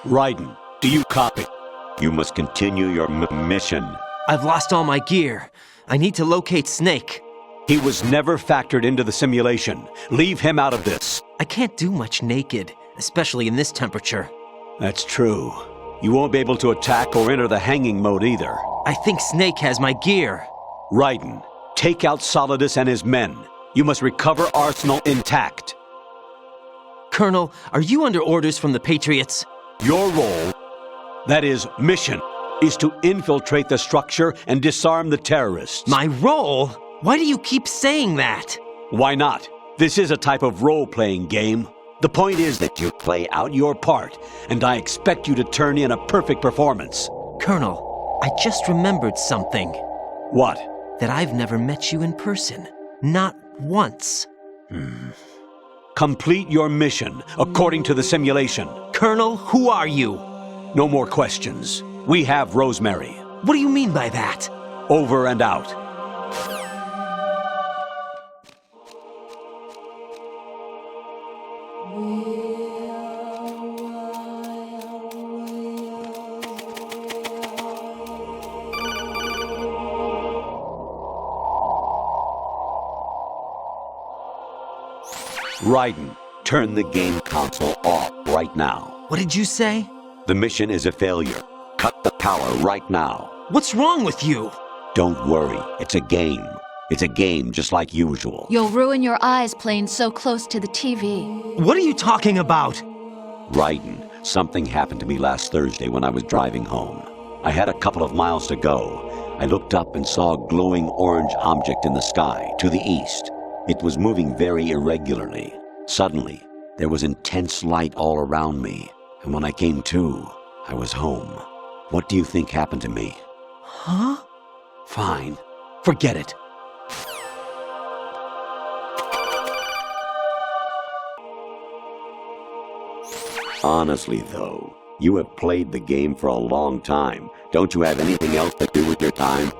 Raiden, do you copy? You must continue your mission. I've lost all my gear. I need to locate Snake. He was never factored into the simulation. Leave him out of this. I can't do much naked, especially in this temperature. That's true. You won't be able to attack or enter the hanging mode either. I think Snake has my gear. Raiden, take out Solidus and his men. You must recover Arsenal intact. Colonel, are you under orders from the Patriots? Your role, that is, mission, is to infiltrate the structure and disarm the terrorists. My role? Why do you keep saying that? Why not? This is a type of role-playing game. The point is that you play out your part, and I expect you to turn in a perfect performance. Colonel, I just remembered something. What? That I've never met you in person. Not once. Complete your mission, according to the simulation. Colonel, who are you? No more questions. We have Rosemary. What do you mean by that? Over and out. Raiden, turn the game console off right now. What did you say? The mission is a failure. Cut the power right now. What's wrong with you? Don't worry, it's a game. It's a game just like usual. You'll ruin your eyes playing so close to the TV. What are you talking about? Raiden, something happened to me last Thursday when I was driving home. I had a couple of miles to go. I looked up and saw a glowing orange object in the sky to the east. It was moving very irregularly. Suddenly, there was intense light all around me, and when I came to, I was home. What do you think happened to me? Huh? Fine. Forget it. Honestly, though, you have played the game for a long time. Don't you have anything else to do with your time?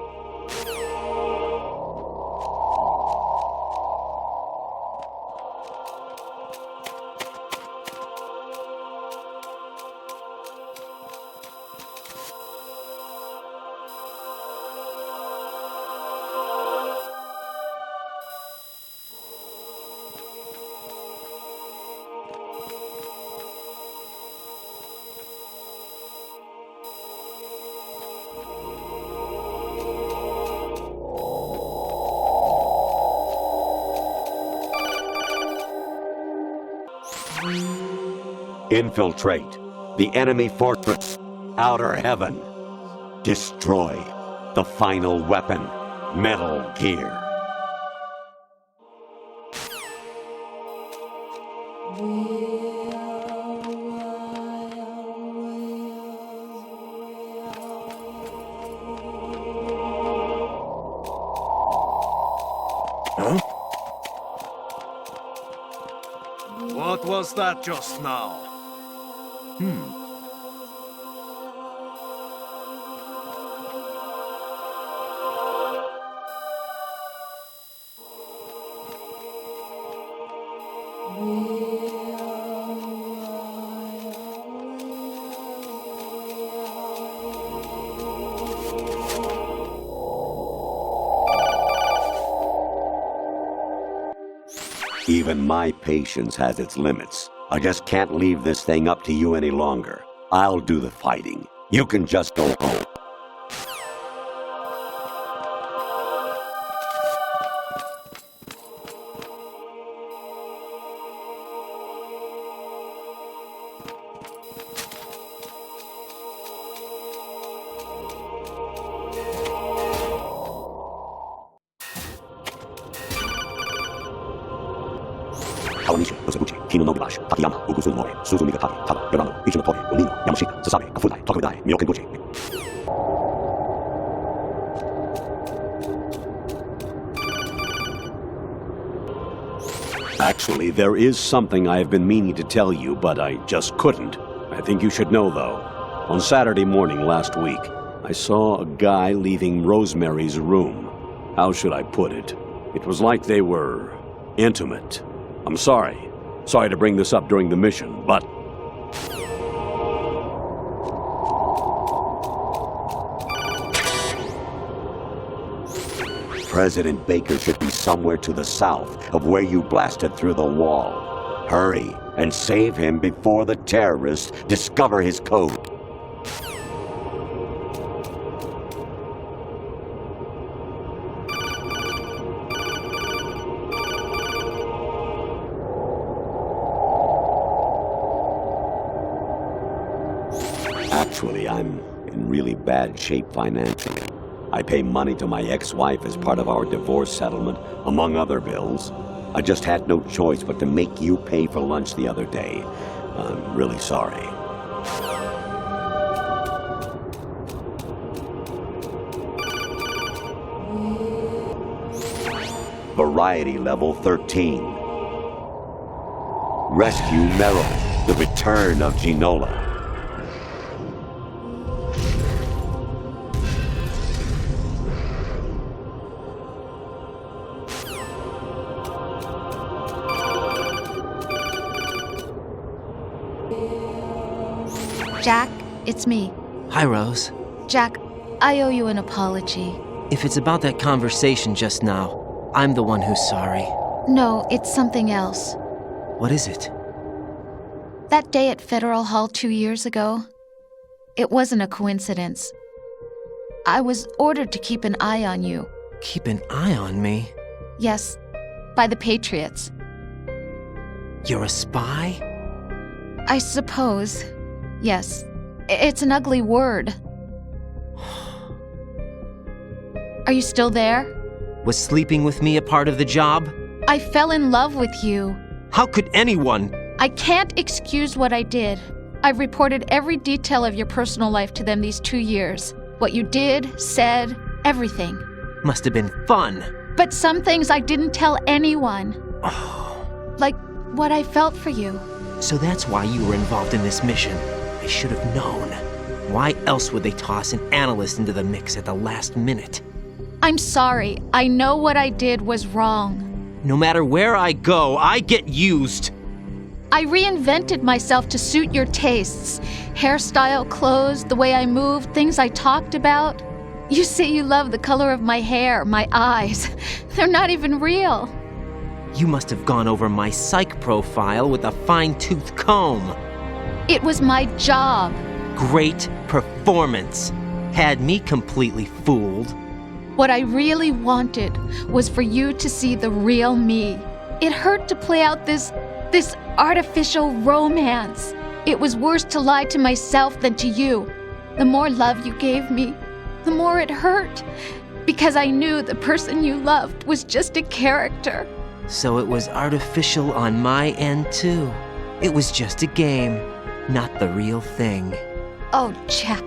Infiltrate the enemy fortress, Outer Heaven. Destroy the final weapon, Metal Gear. Huh? What was that just now? Even my patience has its limits. I just can't leave this thing up to you any longer. I'll do the fighting. You can just go home. Kawanishi, Osaguchi, Kino Nobunashi, Takayama, Ugusu Mori, Suzumiga Taki, Tada, Yorano, Ichinotori, Olino, Yamashita, Sasabe, Kafudai, Takudai, Myokenguchi. Actually, there is something I have been meaning to tell you, but I just couldn't. I think you should know, though. On Saturday morning last week, I saw a guy leaving Rosemary's room. How should I put it? It was like they were intimate. I'm sorry. Sorry to bring this up during the mission, but President Baker should be somewhere to the south of where you blasted through the wall. Hurry and save him before the terrorists discover his code. Actually, I'm in really bad shape financially. I pay money to my ex-wife as part of our divorce settlement, among other bills. I just had no choice but to make you pay for lunch the other day. I'm really sorry. Variety level 13. Rescue Merrill, the return of Ginola. Jack, it's me. Hi, Rose. Jack, I owe you an apology. If it's about that conversation just now, I'm the one who's sorry. No, it's something else. What is it? That day at Federal Hall 2 years ago, it wasn't a coincidence. I was ordered to keep an eye on you. Keep an eye on me? Yes, by the Patriots. You're a spy? I suppose. Yes. It's an ugly word. Are you still there? Was sleeping with me a part of the job? I fell in love with you. How could anyone? I can't excuse what I did. I've reported every detail of your personal life to them these 2 years. What you did, said, everything. Must have been fun. But some things I didn't tell anyone. Like what I felt for you. So that's why you were involved in this mission. I should have known. Why else would they toss an analyst into the mix at the last minute? I'm sorry. I know what I did was wrong. No matter where I go, I get used. I reinvented myself to suit your tastes. Hairstyle, clothes, the way I moved, things I talked about. You say you love the color of my hair, my eyes. They're not even real. You must have gone over my psych profile with a fine-tooth comb. It was my job. Great performance. Had me completely fooled. What I really wanted was for you to see the real me. It hurt to play out this artificial romance. It was worse to lie to myself than to you. The more love you gave me, the more it hurt. Because I knew the person you loved was just a character. So it was artificial on my end, too. It was just a game, not the real thing. Oh, Jack.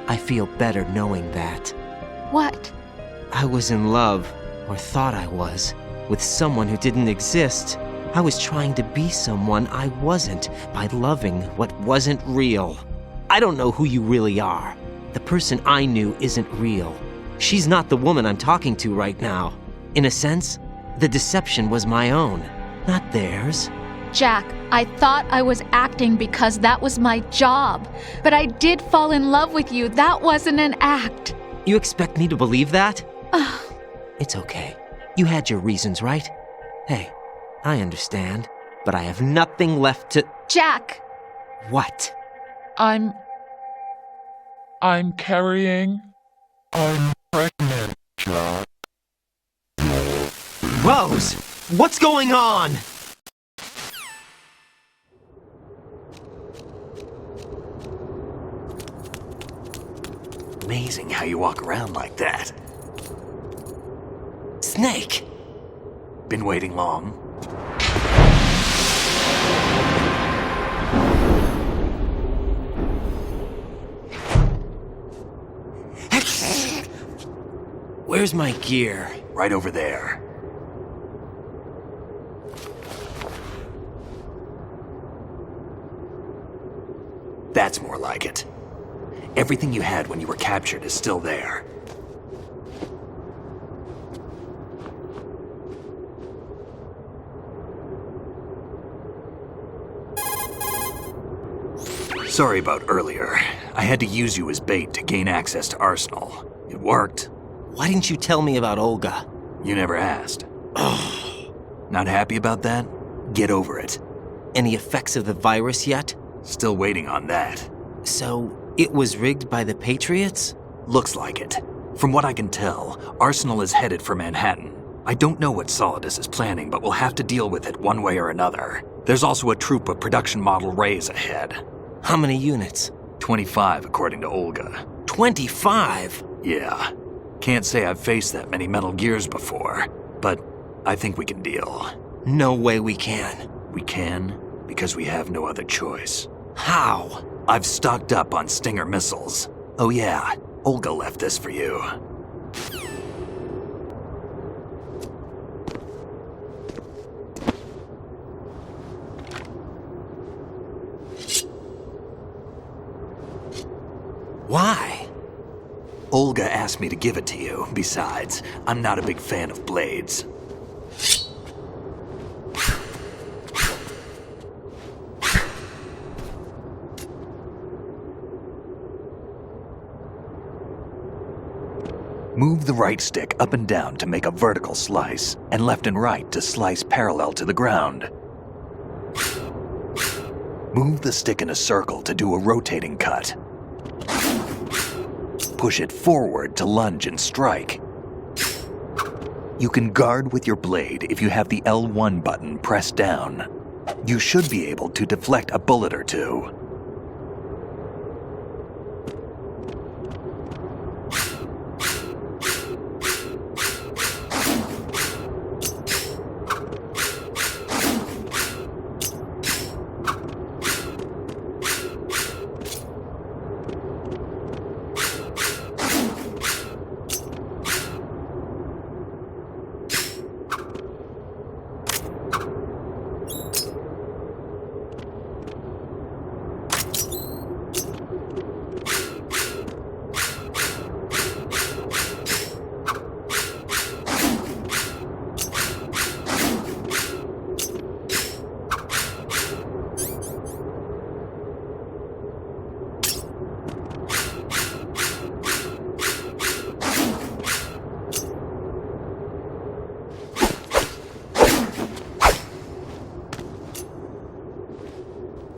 I feel better knowing that. What? I was in love, or thought I was, with someone who didn't exist. I was trying to be someone I wasn't by loving what wasn't real. I don't know who you really are. The person I knew isn't real. She's not the woman I'm talking to right now. In a sense, the deception was my own, not theirs. Jack, I thought I was acting because that was my job. But I did fall in love with you. That wasn't an act. You expect me to believe that? It's okay. You had your reasons, right? Hey, I understand, but I have nothing left to... Jack! What? I'm carrying. I'm pregnant, Jack. Rose! What's going on? Amazing how you walk around like that. Snake! Been waiting long? Where's my gear? Right over there. That's more like it. Everything you had when you were captured is still there. Sorry about earlier. I had to use you as bait to gain access to Arsenal. It worked. Why didn't you tell me about Olga? You never asked. Not happy about that? Get over it. Any effects of the virus yet? Still waiting on that. So, it was rigged by the Patriots? Looks like it. From what I can tell, Arsenal is headed for Manhattan. I don't know what Solidus is planning, but we'll have to deal with it one way or another. There's also a troop of production model Rays ahead. How many units? 25, according to Olga. 25? Yeah. Can't say I've faced that many Metal Gears before, but I think we can deal. No way we can. We can, because we have no other choice. How? I've stocked up on Stinger missiles. Oh yeah, Olga left this for you. Why? Olga asked me to give it to you. Besides, I'm not a big fan of blades. Move the right stick up and down to make a vertical slice, and left and right to slice parallel to the ground. Move the stick in a circle to do a rotating cut. Push it forward to lunge and strike. You can guard with your blade if you have the L1 button pressed down. You should be able to deflect a bullet or two.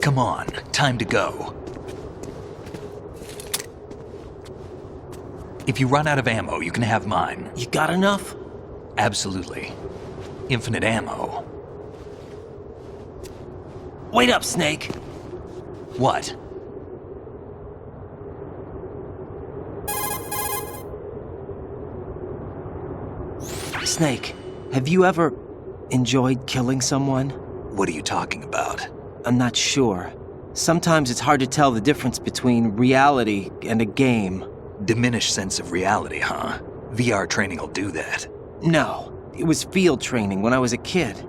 Come on, time to go. If you run out of ammo, you can have mine. You got enough? Absolutely. Infinite ammo. Wait up, Snake. What? Snake, have you ever enjoyed killing someone? What are you talking about? I'm not sure. Sometimes it's hard to tell the difference between reality and a game. Diminished sense of reality, huh? VR training will do that. No, it was field training when I was a kid.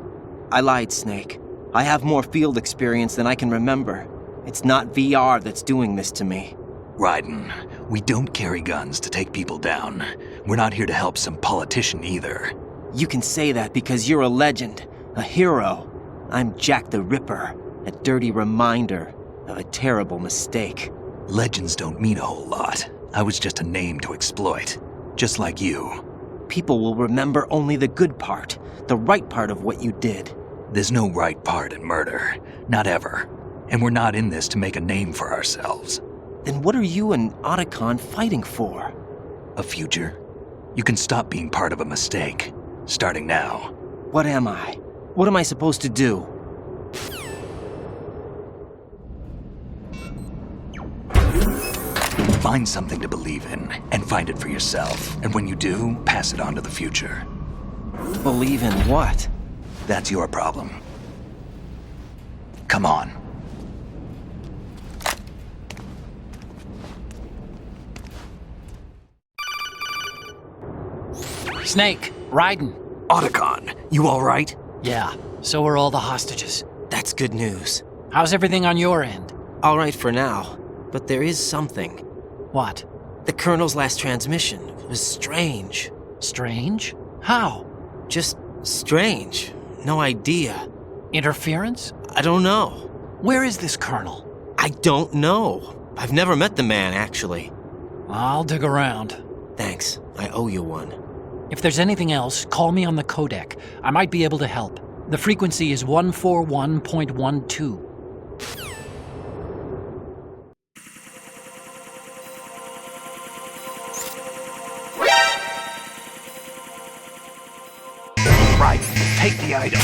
I lied, Snake. I have more field experience than I can remember. It's not VR that's doing this to me. Raiden, we don't carry guns to take people down. We're not here to help some politician either. You can say that because you're a legend, a hero. I'm Jack the Ripper, a dirty reminder of a terrible mistake. Legends don't mean a whole lot. I was just a name to exploit, just like you. People will remember only the good part, the right part of what you did. There's no right part in murder, not ever. And we're not in this to make a name for ourselves. Then what are you and Otacon fighting for? A future? You can stop being part of a mistake, starting now. What am I? What am I supposed to do? Find something to believe in, and find it for yourself. And when you do, pass it on to the future. Believe in what? That's your problem. Come on. Snake, Raiden. Otacon, you all right? Yeah, so are all the hostages. That's good news. How's everything on your end? All right for now, but there is something. What? The Colonel's last transmission was strange. Strange? How? Just strange. No idea. Interference? I don't know. Where is this Colonel? I don't know. I've never met the man, actually. I'll dig around. Thanks. I owe you one. If there's anything else, call me on the codec. I might be able to help. The frequency is 141.12. Right, take the item.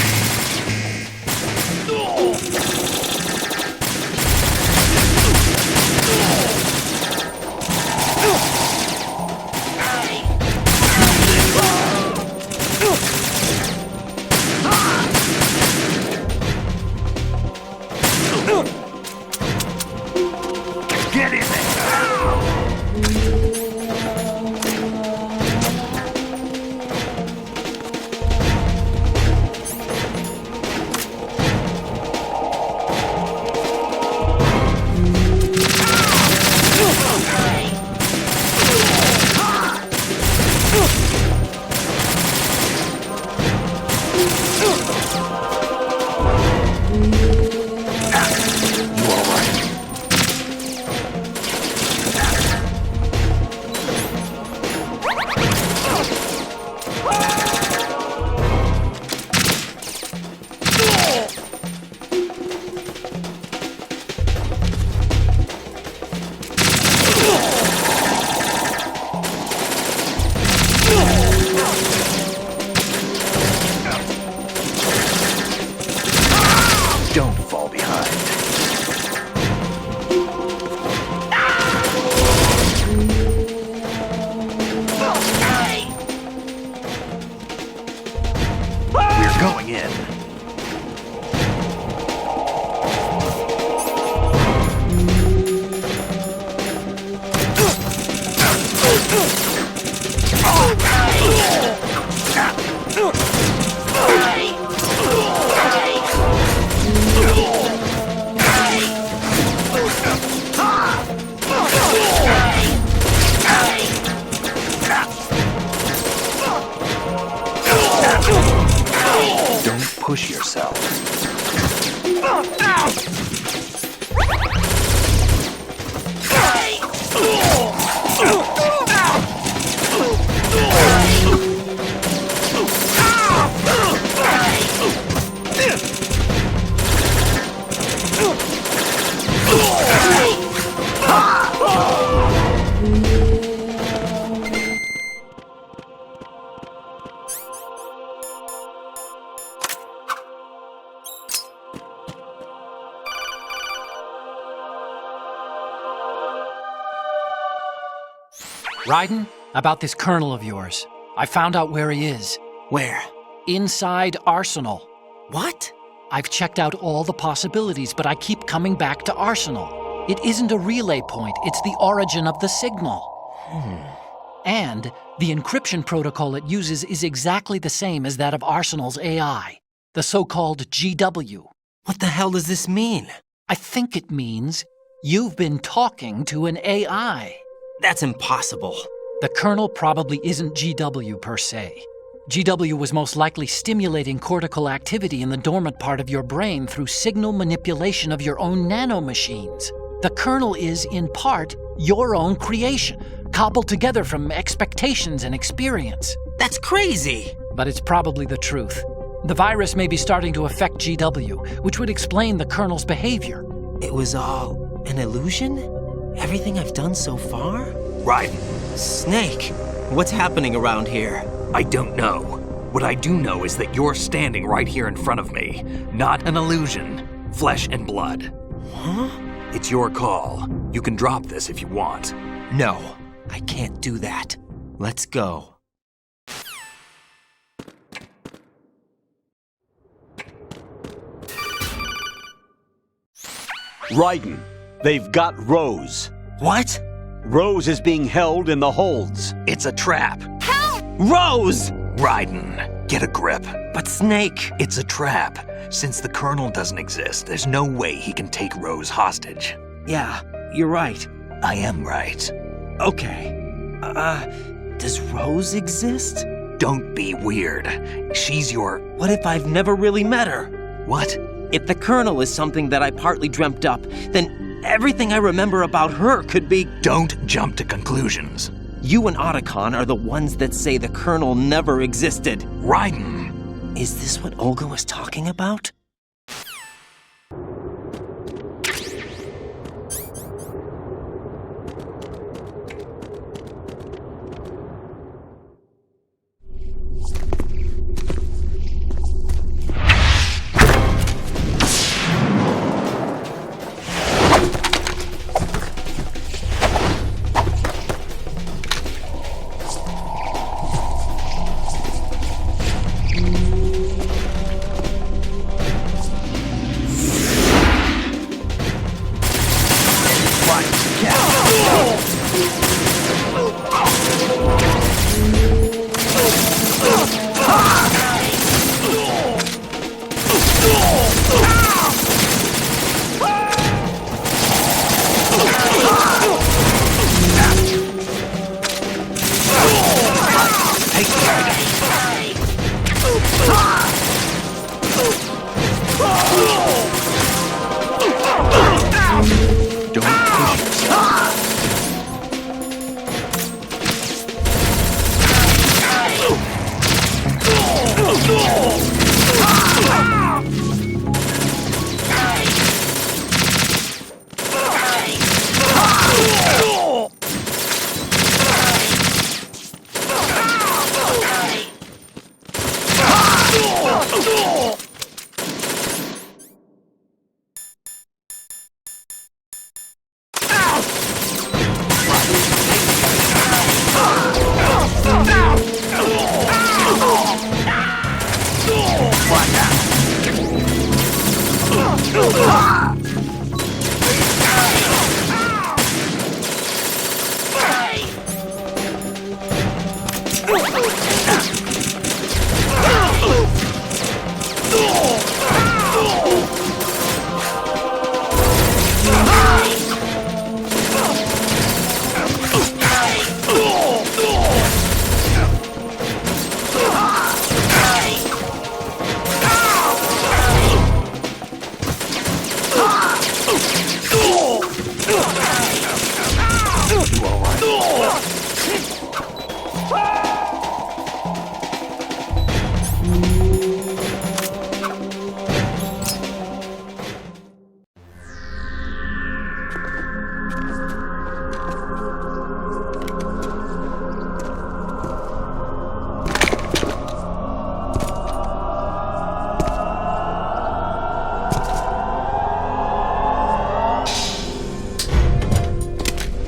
Get in there! Don't fall behind. We're going in. Don't push yourself. Raiden, about this colonel of yours. I found out where he is. Where? Inside Arsenal. What? I've checked out all the possibilities, but I keep coming back to Arsenal. It isn't a relay point, it's the origin of the signal. And the encryption protocol it uses is exactly the same as that of Arsenal's AI, the so-called GW. What the hell does this mean? I think it means you've been talking to an AI. That's impossible. The kernel probably isn't GW per se. GW was most likely stimulating cortical activity in the dormant part of your brain through signal manipulation of your own nanomachines. The kernel is, in part, your own creation, cobbled together from expectations and experience. That's crazy! But it's probably the truth. The virus may be starting to affect GW, which would explain the kernel's behavior. It was all an illusion? Everything I've done so far? Raiden, Snake, what's happening around here? I don't know. What I do know is that you're standing right here in front of me. Not an illusion. Flesh and blood. Huh? It's your call. You can drop this if you want. No, I can't do that. Let's go. Raiden, they've got Rose. What? Rose is being held in the holds. It's a trap. Rose! Raiden, get a grip. But Snake... It's a trap. Since the Colonel doesn't exist, there's no way he can take Rose hostage. Yeah, you're right. I am right. Okay. Does Rose exist? Don't be weird. She's your... What if I've never really met her? What? If the Colonel is something that I partly dreamt up, then everything I remember about her could be... Don't jump to conclusions. You and Otacon are the ones that say the Colonel never existed. Raiden! Is this what Olga was talking about?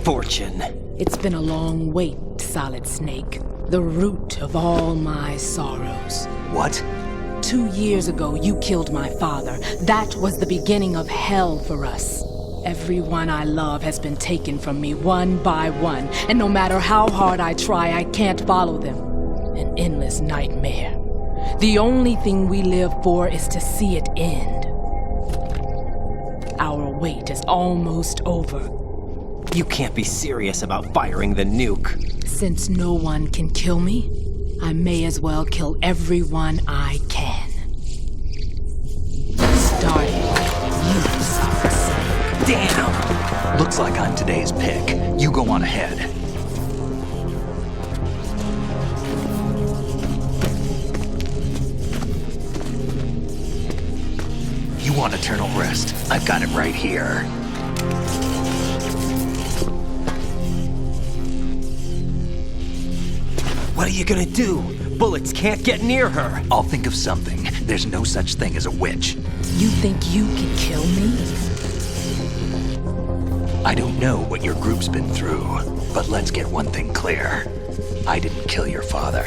Fortune. It's been a long wait, Solid Snake. The root of all my sorrows. What? 2 years ago, you killed my father. That was the beginning of hell for us. Everyone I love has been taken from me one by one, and no matter how hard I try, I can't follow them. An endless nightmare. The only thing we live for is to see it end. Our wait is almost over. You can't be serious about firing the nuke. Since no one can kill me, I may as well kill everyone I can. Starting with you, Solid Snake. Damn! Looks like I'm today's pick. You go on ahead. You want eternal rest? I've got it right here. What are you gonna do? Bullets can't get near her. I'll think of something. There's no such thing as a witch. You think you can kill me? I don't know what your group's been through, but let's get one thing clear. I didn't kill your father.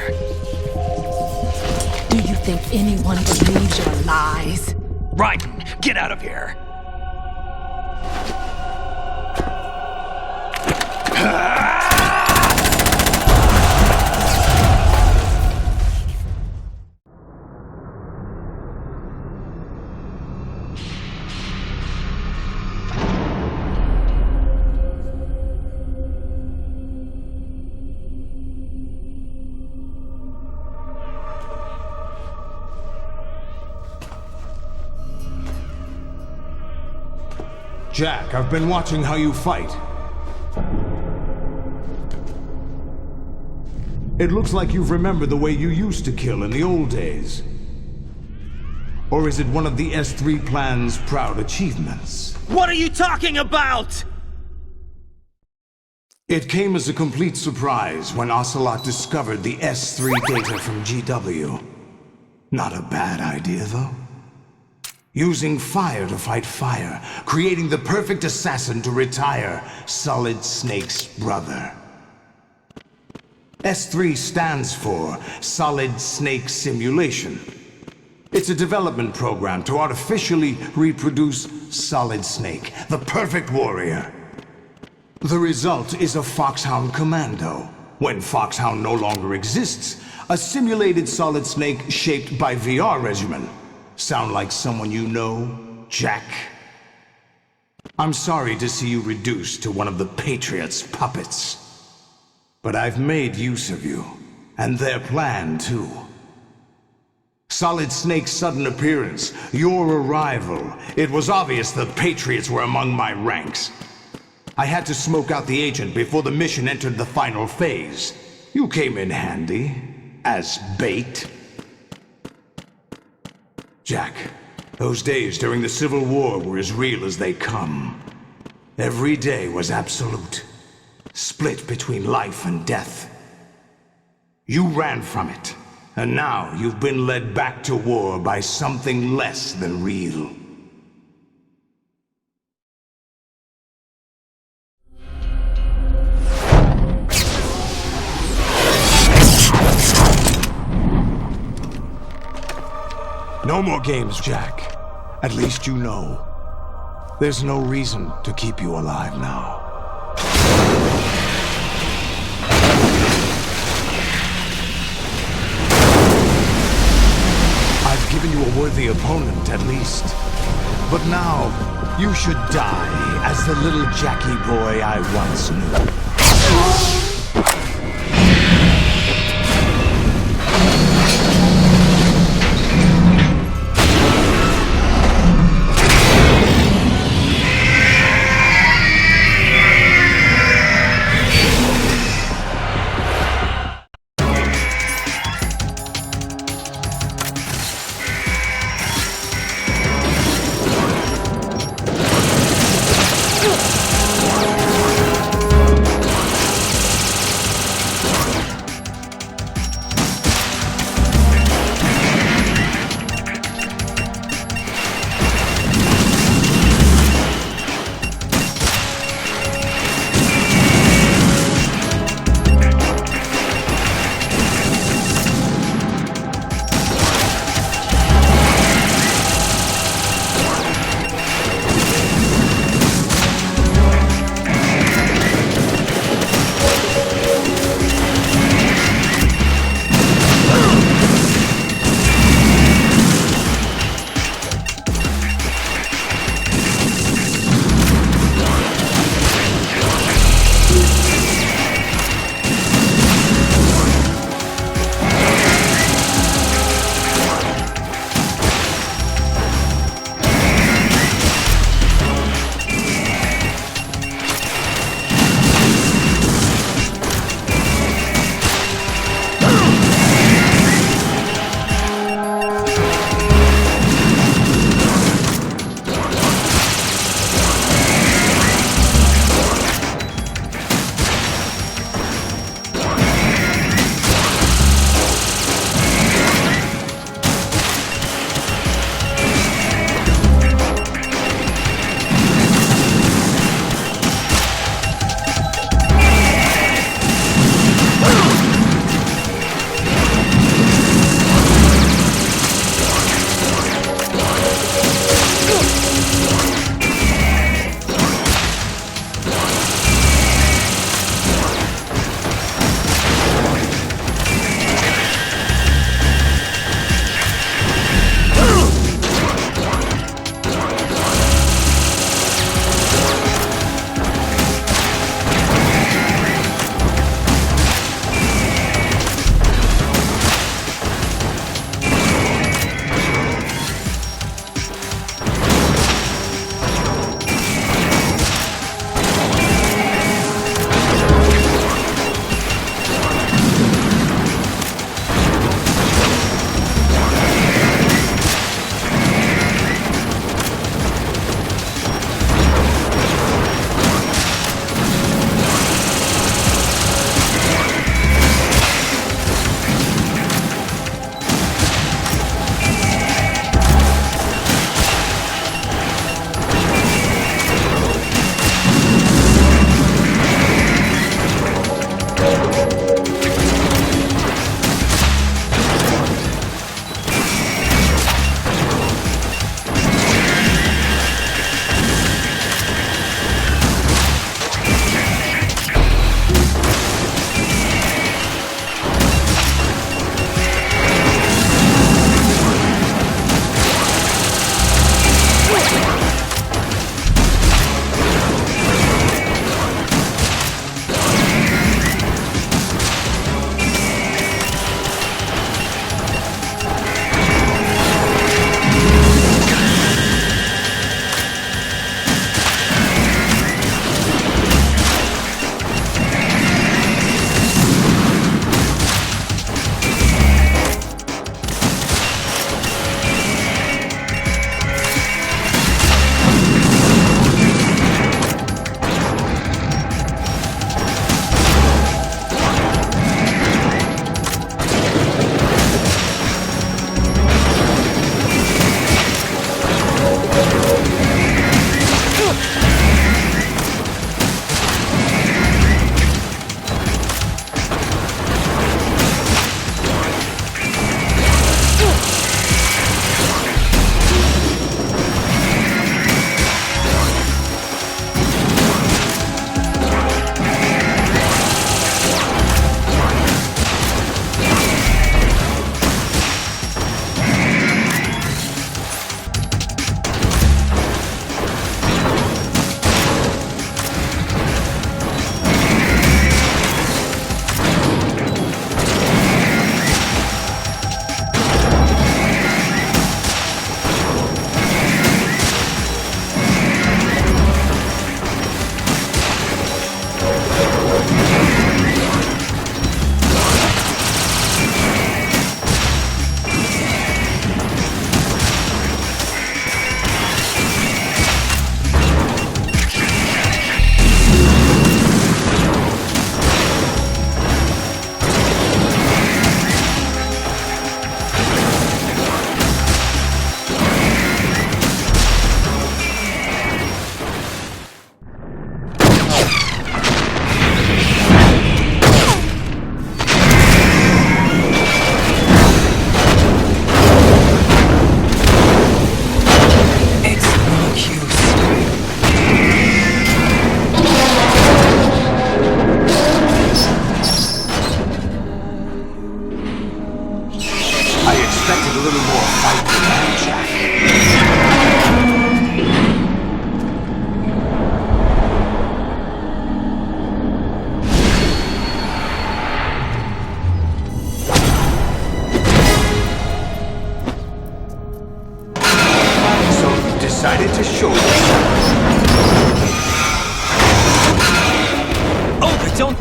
Do you think anyone believes your lies? Raiden, get out of here! Jack, I've been watching how you fight. It looks like you've remembered the way you used to kill in the old days. Or is it one of the S3 plan's proud achievements? What are you talking about? It came as a complete surprise when Ocelot discovered the S3 data from GW. Not a bad idea, though. Using fire to fight fire, creating the perfect assassin to retire Solid Snake's brother. S3 stands for Solid Snake Simulation. It's a development program to artificially reproduce Solid Snake, the perfect warrior. The result is a Foxhound Commando. When Foxhound no longer exists, a simulated Solid Snake shaped by VR regimen. Sound like someone you know, Jack? I'm sorry to see you reduced to one of the Patriots' puppets. But I've made use of you, and their plan too. Solid Snake's sudden appearance, your arrival, it was obvious the Patriots were among my ranks. I had to smoke out the agent before the mission entered the final phase. You came in handy, as bait. Jack, those days during the Civil War were as real as they come. Every day was absolute, split between life and death. You ran from it, and now you've been led back to war by something less than real. No more games, Jack. At least you know. There's no reason to keep you alive now. I've given you a worthy opponent, at least. But now, you should die as the little Jackie boy I once knew.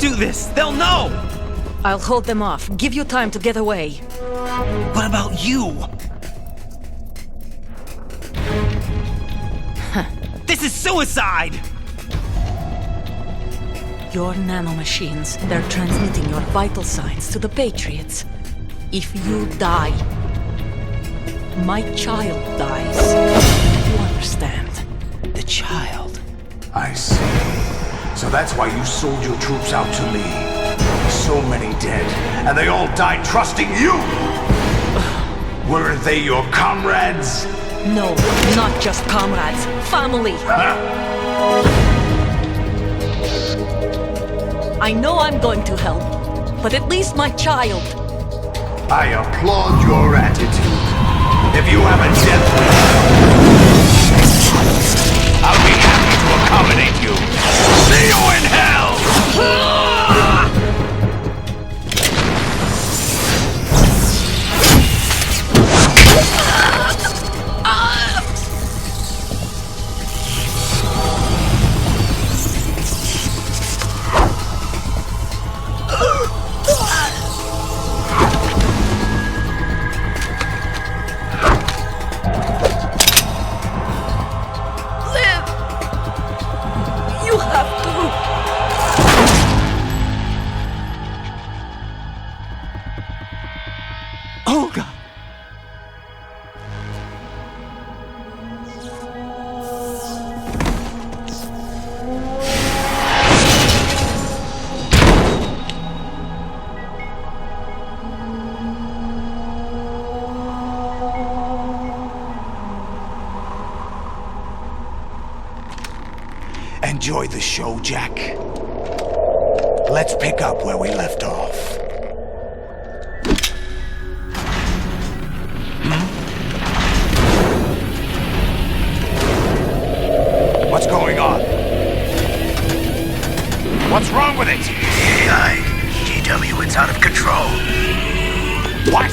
do this! They'll know! I'll hold them off. Give you time to get away. What about you? This is suicide! Your nanomachines, they're transmitting your vital signs to the Patriots. If you die, my child dies. You understand? The child. I see. So that's why you sold your troops out to me. So many dead, and they all died trusting you! Weren't they your comrades? No, not just comrades. Family. I know I'm going to help, but at least my child. I applaud your attitude. If you have a death wish, I'll be happy to accommodate you. See you in hell! You have to. Olga! Enjoy the show, Jack. Let's pick up where we left off. What's going on? What's wrong with it? AI, GW, it's out of control. What?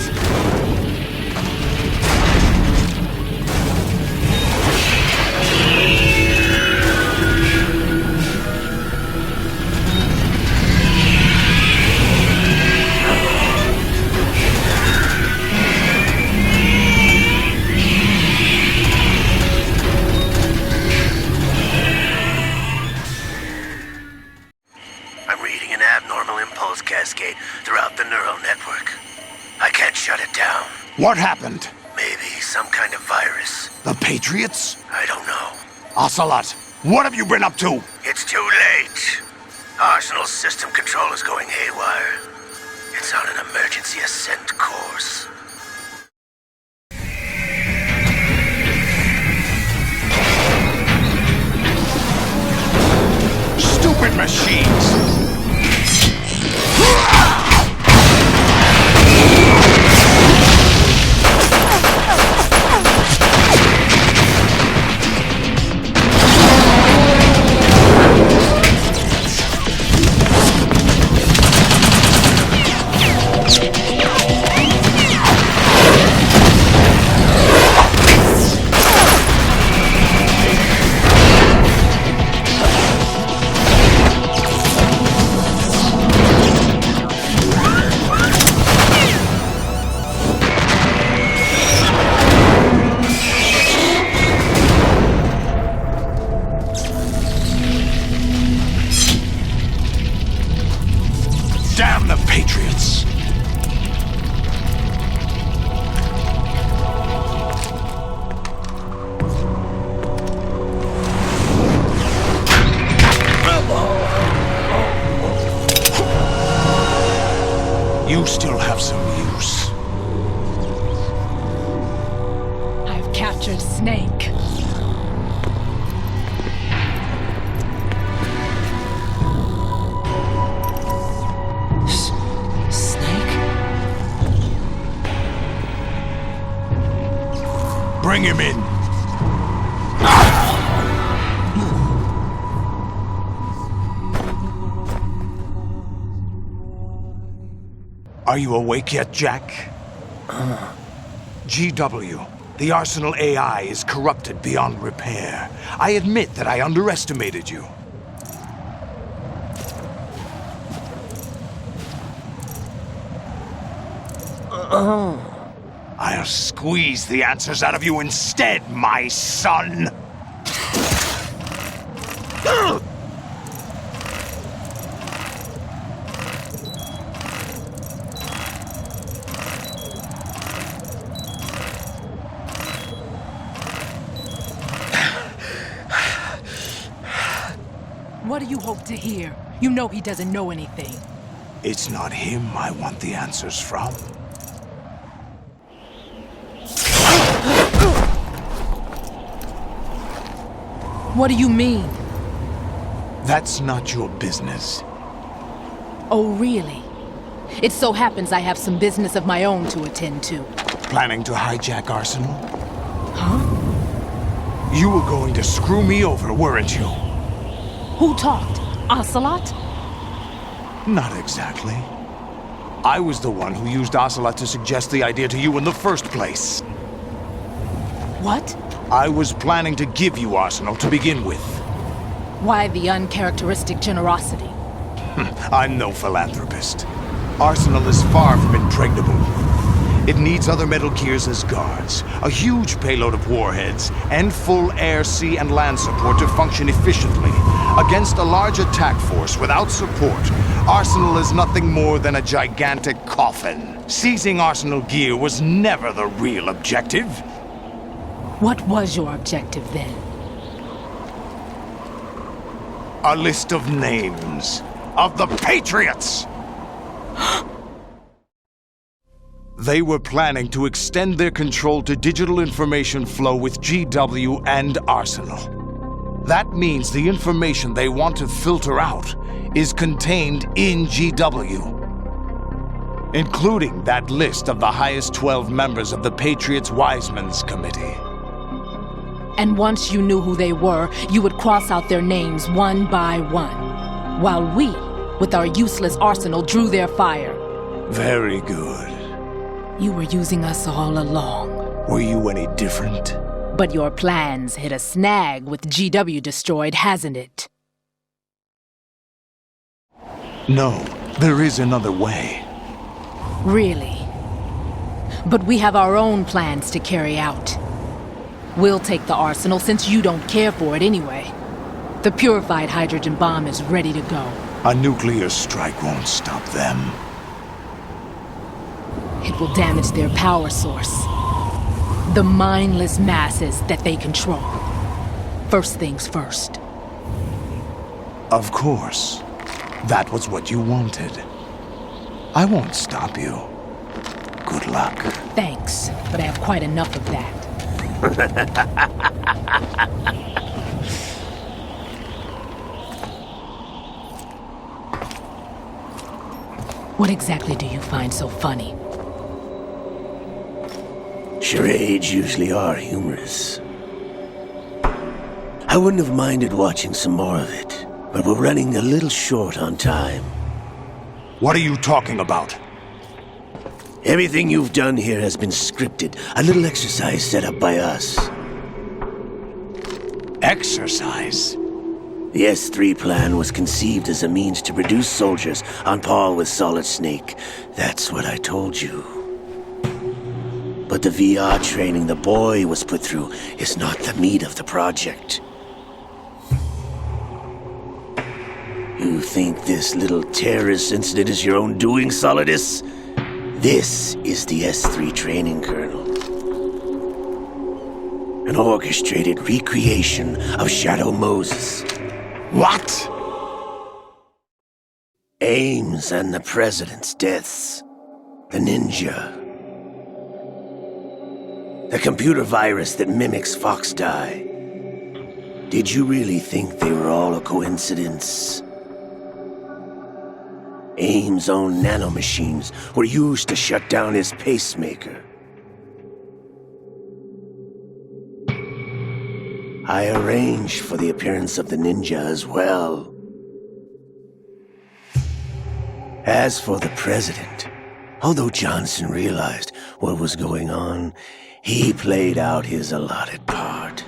I'm reading an abnormal impulse cascade throughout the neural network. I can't shut it down. What happened? Maybe some kind of virus. The Patriots? I don't know. Ocelot, what have you been up to? It's too late. Arsenal's system control is going haywire. It's on an emergency ascent course. Stupid machines! Damn the Patriots! You still have some use. I've captured Snake. Snake? Bring him in. Are you awake yet, Jack? GW, the Arsenal AI is corrupted beyond repair. I admit that I underestimated you. I'll squeeze the answers out of you instead, my son! What do you hope to hear? You know he doesn't know anything. It's not him I want the answers from. What do you mean? That's not your business. Oh, really? It so happens I have some business of my own to attend to. Planning to hijack Arsenal? Huh? You were going to screw me over, weren't you? Who talked? Ocelot? Not exactly. I was the one who used Ocelot to suggest the idea to you in the first place. What? I was planning to give you Arsenal to begin with. Why the uncharacteristic generosity? I'm no philanthropist. Arsenal is far from impregnable. It needs other Metal Gears as guards, a huge payload of warheads, and full air, sea, and land support to function efficiently. Against a large attack force without support, Arsenal is nothing more than a gigantic coffin. Seizing Arsenal gear was never the real objective. What was your objective then? A list of names of the Patriots! They were planning to extend their control to digital information flow with GW and Arsenal. That means the information they want to filter out is contained in GW, including that list of the highest 12 members of the Patriots Wiseman's Committee. And once you knew who they were, you would cross out their names one by one, while we, with our useless arsenal, drew their fire. Very good. You were using us all along. Were you any different? But your plans hit a snag with GW destroyed, hasn't it? No, there is another way. Really? But we have our own plans to carry out. We'll take the arsenal since you don't care for it anyway. The purified hydrogen bomb is ready to go. A nuclear strike won't stop them. It will damage their power source. The mindless masses that they control. First things first. Of course. That was what you wanted. I won't stop you. Good luck. Thanks, but I have quite enough of that. What exactly do you find so funny? Charades usually are humorous. I wouldn't have minded watching some more of it, but we're running a little short on time. What are you talking about? Everything you've done here has been scripted, a little exercise set up by us. Exercise? The S3 plan was conceived as a means to produce soldiers on par with Solid Snake. That's what I told you. But the VR training the boy was put through is not the meat of the project. You think this little terrorist incident is your own doing, Solidus? This is the S3 training kernel. An orchestrated recreation of Shadow Moses. What? Ames and the President's deaths. The ninja. The computer virus that mimics Fox Die. Did you really think they were all a coincidence? Ames' own nanomachines were used to shut down his pacemaker. I arranged for the appearance of the ninja as well. As for the president, although Johnson realized what was going on, he played out his allotted part.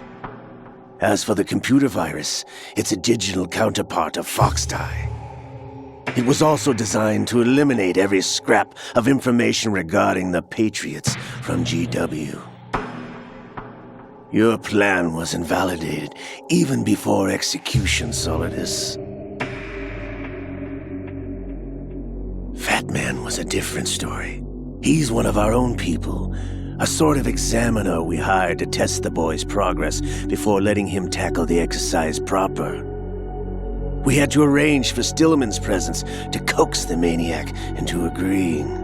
As for the computer virus, it's a digital counterpart of Fox Die. It was also designed to eliminate every scrap of information regarding the Patriots from GW. Your plan was invalidated even before execution, Solidus. Fat Man was a different story. He's one of our own people, a sort of examiner we hired to test the boy's progress before letting him tackle the exercise proper. We had to arrange for Stillman's presence to coax the maniac into agreeing.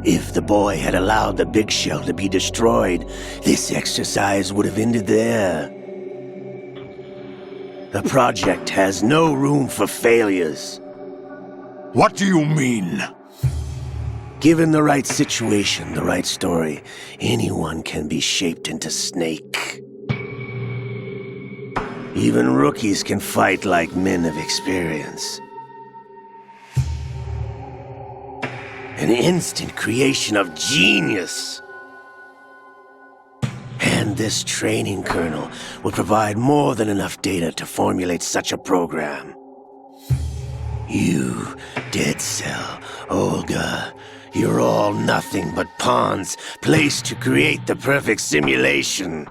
If the boy had allowed the big shell to be destroyed, this exercise would have ended there. The project has no room for failures. What do you mean? Given the right situation, the right story, anyone can be shaped into Snake. Even rookies can fight like men of experience. An instant creation of genius. And this training kernel will provide more than enough data to formulate such a program. You, Dead Cell, Olga, you're all nothing but pawns placed to create the perfect simulation.